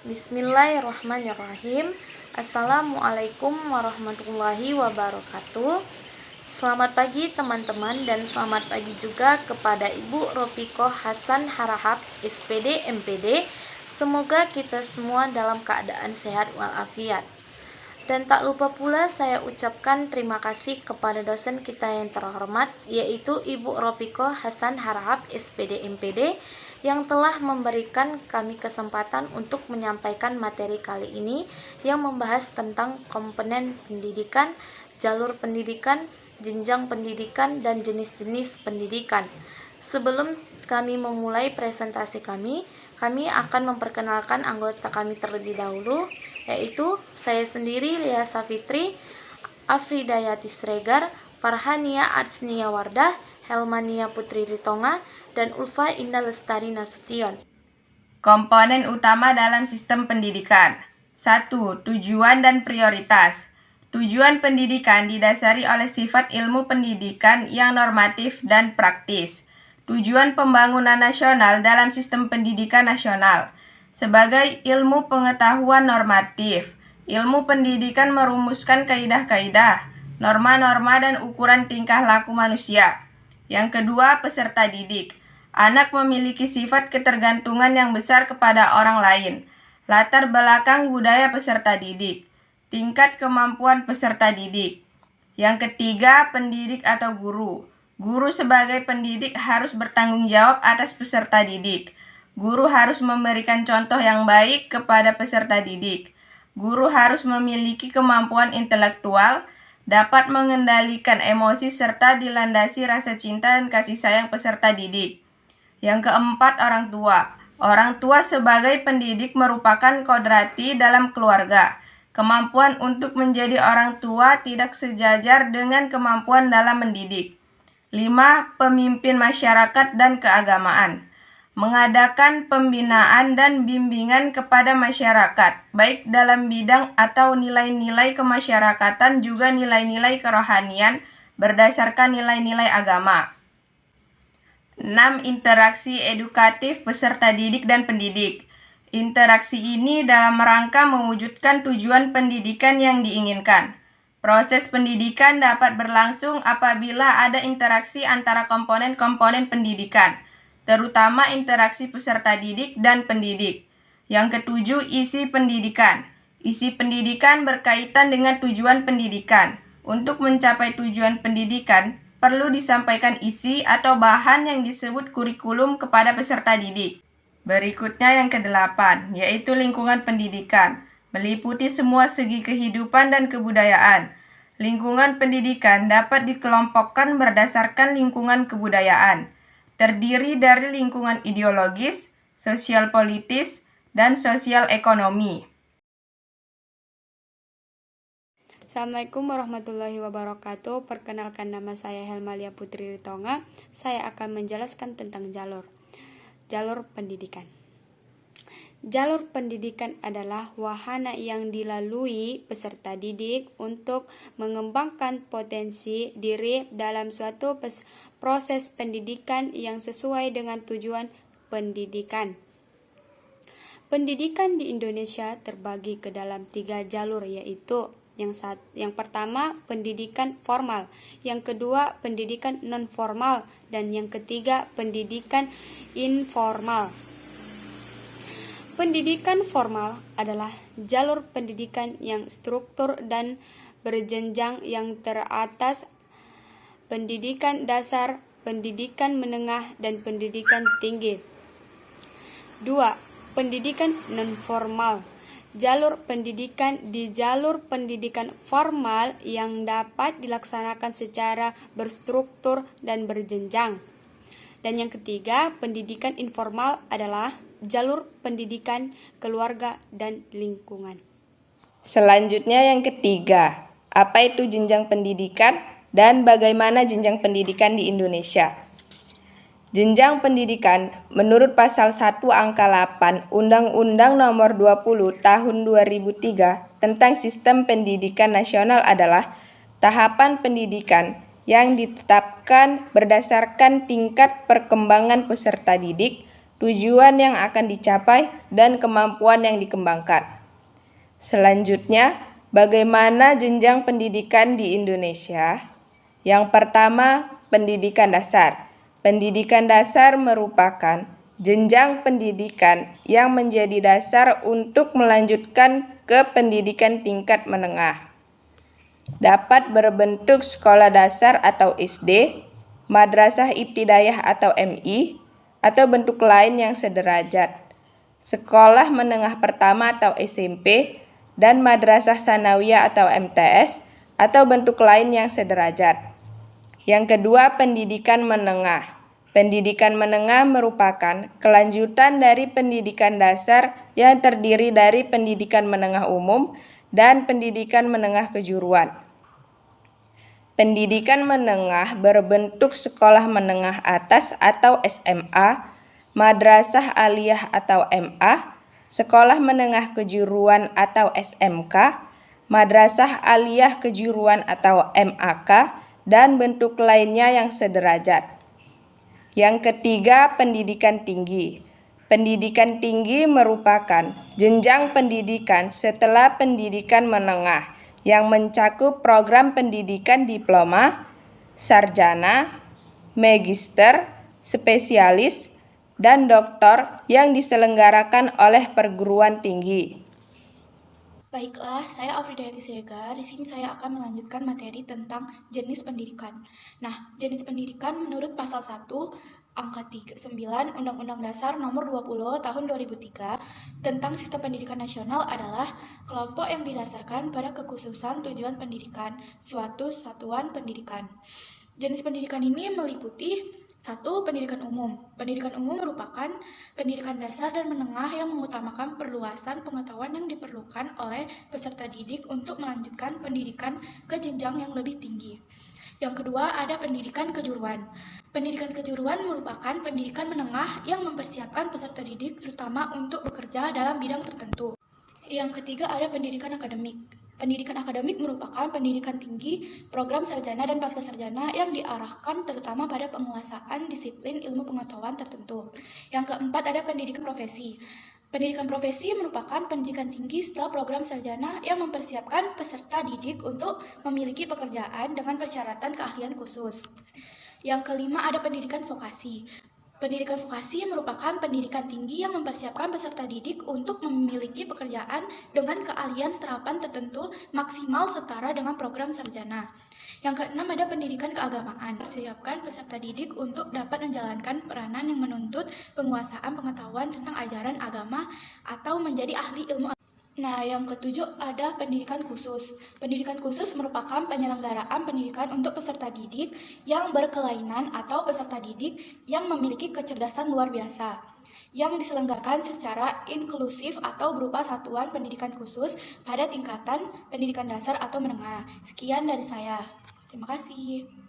Bismillahirrahmanirrahim. Assalamualaikum warahmatullahi wabarakatuh. Selamat pagi teman-teman dan selamat pagi juga kepada Ibu Ropiko Hasan Harahap, SPD MPD. Semoga kita semua dalam keadaan sehat walafiat. Dan tak lupa pula saya ucapkan terima kasih kepada dosen kita yang terhormat, yaitu Ibu Ropiko Hasan Harahap, SPD MPD, yang telah memberikan kami kesempatan untuk menyampaikan materi kali ini yang membahas tentang komponen pendidikan, jalur pendidikan, jenjang pendidikan, dan jenis-jenis pendidikan. Sebelum kami memulai presentasi kami akan memperkenalkan anggota kami terlebih dahulu, yaitu saya sendiri, Lia Safitri, Afridayati Sregar, Farhania Adsnia Wardah, Helmania Putri Ritonga, dan Ulfa Indah Lestari Nasution. Komponen utama dalam sistem pendidikan. 1. Tujuan dan prioritas. Tujuan pendidikan didasari oleh sifat ilmu pendidikan yang normatif dan praktis. Tujuan pembangunan nasional dalam sistem pendidikan nasional. Sebagai ilmu pengetahuan normatif, ilmu pendidikan merumuskan kaidah-kaidah, norma-norma dan ukuran tingkah laku manusia. Yang kedua, peserta didik. Anak memiliki sifat ketergantungan yang besar kepada orang lain. Latar belakang budaya peserta didik. Tingkat kemampuan peserta didik. Yang ketiga, pendidik atau guru. Guru sebagai pendidik harus bertanggung jawab atas peserta didik. Guru harus memberikan contoh yang baik kepada peserta didik. Guru harus memiliki kemampuan intelektual, dapat mengendalikan emosi serta dilandasi rasa cinta dan kasih sayang peserta didik. Yang keempat, orang tua. Orang tua sebagai pendidik merupakan kodrati dalam keluarga. Kemampuan untuk menjadi orang tua tidak sejajar dengan kemampuan dalam mendidik. 5. Pemimpin masyarakat dan keagamaan. Mengadakan pembinaan dan bimbingan kepada masyarakat, baik dalam bidang atau nilai-nilai kemasyarakatan juga nilai-nilai kerohanian berdasarkan nilai-nilai agama. 6. Interaksi edukatif peserta didik dan pendidik. Interaksi ini dalam rangka mewujudkan tujuan pendidikan yang diinginkan. Proses pendidikan dapat berlangsung apabila ada interaksi antara komponen-komponen pendidikan, terutama interaksi peserta didik dan pendidik. Yang ketujuh, isi pendidikan. Isi pendidikan berkaitan dengan tujuan pendidikan. Untuk mencapai tujuan pendidikan, perlu disampaikan isi atau bahan yang disebut kurikulum kepada peserta didik. Berikutnya yang kedelapan, yaitu lingkungan pendidikan. Meliputi semua segi kehidupan dan kebudayaan. Lingkungan pendidikan dapat dikelompokkan berdasarkan lingkungan kebudayaan. Terdiri dari lingkungan ideologis, sosial politis, dan sosial ekonomi. Assalamualaikum warahmatullahi wabarakatuh. Perkenalkan, nama saya Helmania Putri Ritonga. Saya akan menjelaskan tentang jalur pendidikan. Jalur pendidikan adalah wahana yang dilalui peserta didik untuk mengembangkan potensi diri dalam suatu proses pendidikan yang sesuai dengan tujuan pendidikan. Pendidikan di Indonesia terbagi ke dalam 3 jalur, yaitu yang pertama pendidikan formal, yang kedua pendidikan non-formal, dan yang ketiga pendidikan informal. Pendidikan formal adalah jalur pendidikan yang struktur dan berjenjang yang teratas, pendidikan dasar, pendidikan menengah, dan pendidikan tinggi. 2. Pendidikan non-formal. Jalur pendidikan di jalur pendidikan formal yang dapat dilaksanakan secara berstruktur dan berjenjang. Dan yang ketiga, pendidikan informal adalah jalur pendidikan keluarga dan lingkungan. Selanjutnya yang ketiga, apa itu jenjang pendidikan dan bagaimana jenjang pendidikan di Indonesia? Jenjang pendidikan menurut pasal 1 angka 8 Undang-Undang Nomor 20 Tahun 2003 tentang Sistem Pendidikan Nasional adalah tahapan pendidikan yang ditetapkan berdasarkan tingkat perkembangan peserta didik, tujuan yang akan dicapai, dan kemampuan yang dikembangkan. Selanjutnya, bagaimana jenjang pendidikan di Indonesia? Yang pertama, pendidikan dasar. Pendidikan dasar merupakan jenjang pendidikan yang menjadi dasar untuk melanjutkan ke pendidikan tingkat menengah. Dapat berbentuk sekolah dasar atau SD, madrasah ibtidaiyah atau MI, atau bentuk lain yang sederajat. Sekolah menengah pertama atau SMP, dan madrasah sanawiyah atau MTS, atau bentuk lain yang sederajat. Yang kedua, pendidikan menengah. Pendidikan menengah merupakan kelanjutan dari pendidikan dasar yang terdiri dari pendidikan menengah umum dan pendidikan menengah kejuruan. Pendidikan menengah berbentuk sekolah menengah atas atau SMA, madrasah aliyah atau MA, sekolah menengah kejuruan atau SMK, madrasah aliyah kejuruan atau MAK, dan bentuk lainnya yang sederajat. Yang ketiga, pendidikan tinggi. Pendidikan tinggi merupakan jenjang pendidikan setelah pendidikan menengah yang mencakup program pendidikan diploma, sarjana, magister, spesialis, dan doktor yang diselenggarakan oleh perguruan tinggi. Baiklah, saya Afridayati Siregar. Di sini saya akan melanjutkan materi tentang jenis pendidikan. Nah, jenis pendidikan menurut pasal 1 angka 39 Undang-Undang Dasar Nomor 20 Tahun 2003 tentang Sistem Pendidikan Nasional adalah kelompok yang didasarkan pada kekhususan tujuan pendidikan suatu satuan pendidikan. Jenis pendidikan ini meliputi 1. Pendidikan umum. Pendidikan umum merupakan pendidikan dasar dan menengah yang mengutamakan perluasan pengetahuan yang diperlukan oleh peserta didik untuk melanjutkan pendidikan ke jenjang yang lebih tinggi. Yang kedua, ada pendidikan kejuruan. Pendidikan kejuruan merupakan pendidikan menengah yang mempersiapkan peserta didik terutama untuk bekerja dalam bidang tertentu. Yang ketiga, ada pendidikan akademik. Pendidikan akademik merupakan pendidikan tinggi, program sarjana dan pascasarjana yang diarahkan terutama pada penguasaan disiplin ilmu pengetahuan tertentu. Yang keempat, ada pendidikan profesi. Pendidikan profesi merupakan pendidikan tinggi setelah program sarjana yang mempersiapkan peserta didik untuk memiliki pekerjaan dengan persyaratan keahlian khusus. Yang kelima, ada pendidikan vokasi. Pendidikan vokasi merupakan pendidikan tinggi yang mempersiapkan peserta didik untuk memiliki pekerjaan dengan keahlian terapan tertentu maksimal setara dengan program sarjana. Yang keenam, ada pendidikan keagamaan. Mempersiapkan peserta didik untuk dapat menjalankan peranan yang menuntut penguasaan pengetahuan tentang ajaran agama atau menjadi ahli ilmu. Nah, yang ketujuh ada pendidikan khusus. Pendidikan khusus merupakan penyelenggaraan pendidikan untuk peserta didik yang berkelainan atau peserta didik yang memiliki kecerdasan luar biasa, yang diselenggarakan secara inklusif atau berupa satuan pendidikan khusus pada tingkatan pendidikan dasar atau menengah. Sekian dari saya. Terima kasih.